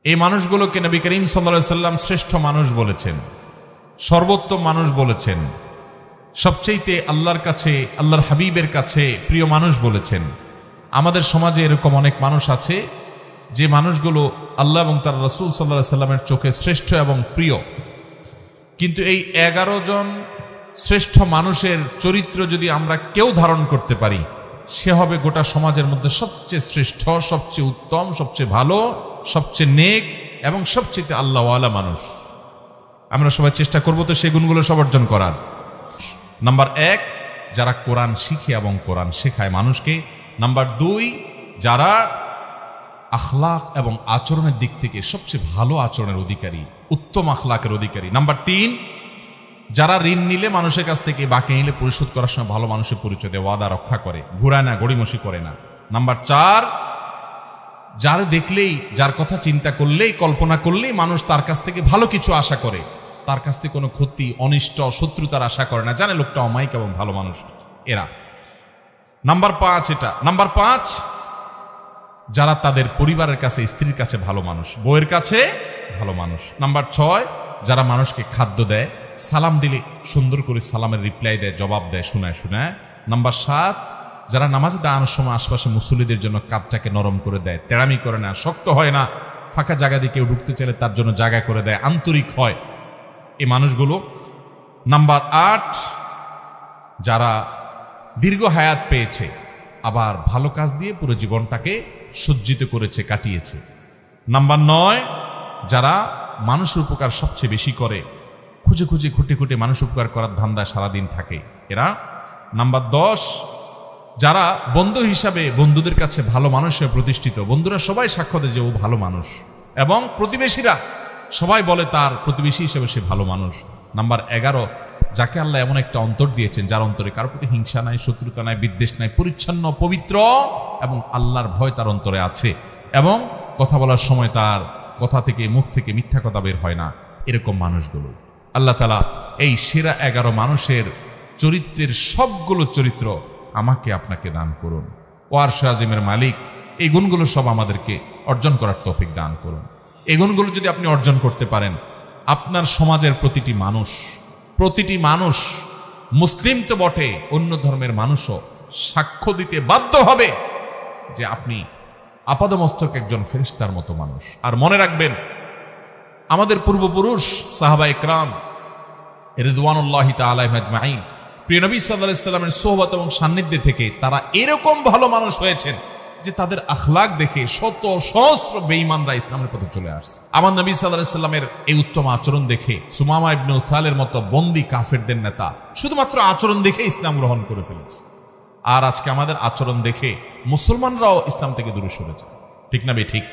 এই মানুষগুলোকে নবী করিম সাল্লাল্লাহু আলাইহি সাল্লাম শ্রেষ্ঠ মানুষ বলেছেন, সর্বোত্তম মানুষ বলেছেন, সবচেয়ে আল্লাহর কাছে, আল্লাহর হাবিবের কাছে প্রিয় মানুষ বলেছেন। আমাদের সমাজে এরকম অনেক মানুষ আছে যে মানুষগুলো আল্লাহ এবং তার রাসূল সাল্লাল্লাহু আলাইহি সাল্লামের চোখে শ্রেষ্ঠ এবং প্রিয়, কিন্তু এই 11 জন শ্রেষ্ঠ মানুষের চরিত্র যদি আমরা কেউ ধারণ করতে পারি, সে হবে গোটা সমাজের মধ্যে সবচেয়ে শ্রেষ্ঠ, সবচেয়ে উত্তম, সবচেয়ে ভালো, সবচেয়ে নেক এবং সবচেয়ে আল্লাহওয়ালা মানুষ। আমরা সবাই চেষ্টা করব তো সেই গুণগুলো সব অর্জন করার। নাম্বার 1, যারা কোরআন শিখে এবং কোরআন শেখায় মানুষকে। নাম্বার 2, যারা আখলাক এবং আচরণের দিক থেকে সবচেয়ে ভালো আচরণের অধিকারী, উত্তম আখলাকের অধিকারী। নাম্বার 3, যারা ঋণ নিলে মানুষের কাছ থেকে বাকি নিলে পরিশোধ করার সময় ভালো মানুষের পরিচয় দেয়, ওয়াদা রক্ষা করে, ঘুরায় না, গড়িমসি করে না। নাম্বার 4, যার দেখলেই, যার কথা চিন্তা করলেই, কল্পনা করলেই মানুষ তার কাছ থেকে ভালো কিছু আশা করে, তার কাছ থেকে কোনো ক্ষতি, অনিষ্ট, শত্রুতার আশা করে না, জানে লোকটা অমায়িক এবং ভালো মানুষ এরা। নাম্বার 5 এটা। নাম্বার 5, যারা তাদের পরিবারের কাছে, স্ত্রীর কাছে ভালো মানুষ, বউয়ের কাছে ভালো মানুষ। নাম্বার 6, যারা মানুষকে খাদ্য দেয়, সালাম দিলে সুন্দর করে সালামের রিপ্লাই দেয়, জবাব দেয়, শোনায়। নাম্বার 7, যারা নামাজে দাঁড়ানোর সময় আশপাশে মুসল্লিদের জন্য কাঁধটাকে নরম করে দেয়, তেড়ামি করে না, শক্ত হয় না, ফাঁকা জায়গা দিয়ে কেউ ঢুকতে চাইলে তার জন্য জায়গা করে দেয়, আন্তরিক হয়, এই মানুষগুলো। নাম্বার 8, যারা দীর্ঘ হায়াত পেয়েছে, আবার ভালো কাজ দিয়ে পুরো জীবনটাকে সজ্জিত করেছে, কাটিয়েছে। নাম্বার 9, যারা মানুষের উপকার সবচেয়ে বেশি করে, খুঁজে খুঁজে খুঁটে খুঁটে মানুষ উপকার করার ধান্দায় সারাদিন থাকে এরা। নাম্বার 10, যারা বন্ধু হিসাবে বন্ধুদের কাছে ভালো মানুষ হয়ে প্রতিষ্ঠিত, বন্ধুরা সবাই সাক্ষ্য দেয় যে ও ভালো মানুষ, এবং প্রতিবেশীরা সবাই বলে তার প্রতিবেশী হিসেবে সে ভালো মানুষ। নাম্বার 11, যাকে আল্লাহ এমন একটা অন্তর দিয়েছেন যার অন্তরে কারোর প্রতি হিংসা নাই, শত্রুতা নাই, বিদ্বেষ নাই, পরিচ্ছন্ন, পবিত্র এবং আল্লাহর ভয় তার অন্তরে আছে, এবং কথা বলার সময় তার কথা থেকে, মুখ থেকে মিথ্যা কথা বের হয় না। এরকম মানুষগুলো আল্লাহ তাআলা এই সেরা 11 মানুষের চরিত্রের সবগুলো চরিত্র আমাকে আপনাকে দান করুন। ও আরশে আজিমের মালিক, এই গুণগুলো সব আমাদেরকে অর্জন করার তৌফিক দান করুন। এই গুণগুলো যদি আপনি অর্জন করতে পারেন, আপনার সমাজের প্রতিটি মানুষ, মুসলিম তো বটে, অন্য ধর্মের মানুষও সাক্ষ্য দিতে বাধ্য হবে যে আপনি আপাদমস্তক একজন ফেরেশতার মতো মানুষ। আর মনে রাখবেন, আমাদের পূর্বপুরুষ সাহাবা ইকরাম রিদওয়ানুল্লাহি তাআলা আজমাইন, প্রিয় নবী সাল্লাল্লাহু আলাইহি সাল্লামের সোহবত এবং সান্নিধ্যে থেকে তারা এরকম ভালো মানুষ হয়েছেন যে তাদের আখলাক দেখে শত সহস্র বেঈমানরা ইসলামের পথে চলে আসছে। আমার নবী সাল্লাল্লাহু আলাইহি সাল্লামের এই উত্তম আচরণ দেখে সুমামা ইবনে উসালের মতো বন্দী কাফেরদের নেতা শুধুমাত্র আচরণ দেখে ইসলাম গ্রহণ করে ফেলেছে। আর আজকে আমাদের আচরণ দেখে মুসলমানরাও ইসলাম থেকে দূরে সরে যায়। ঠিক না বে ঠিক?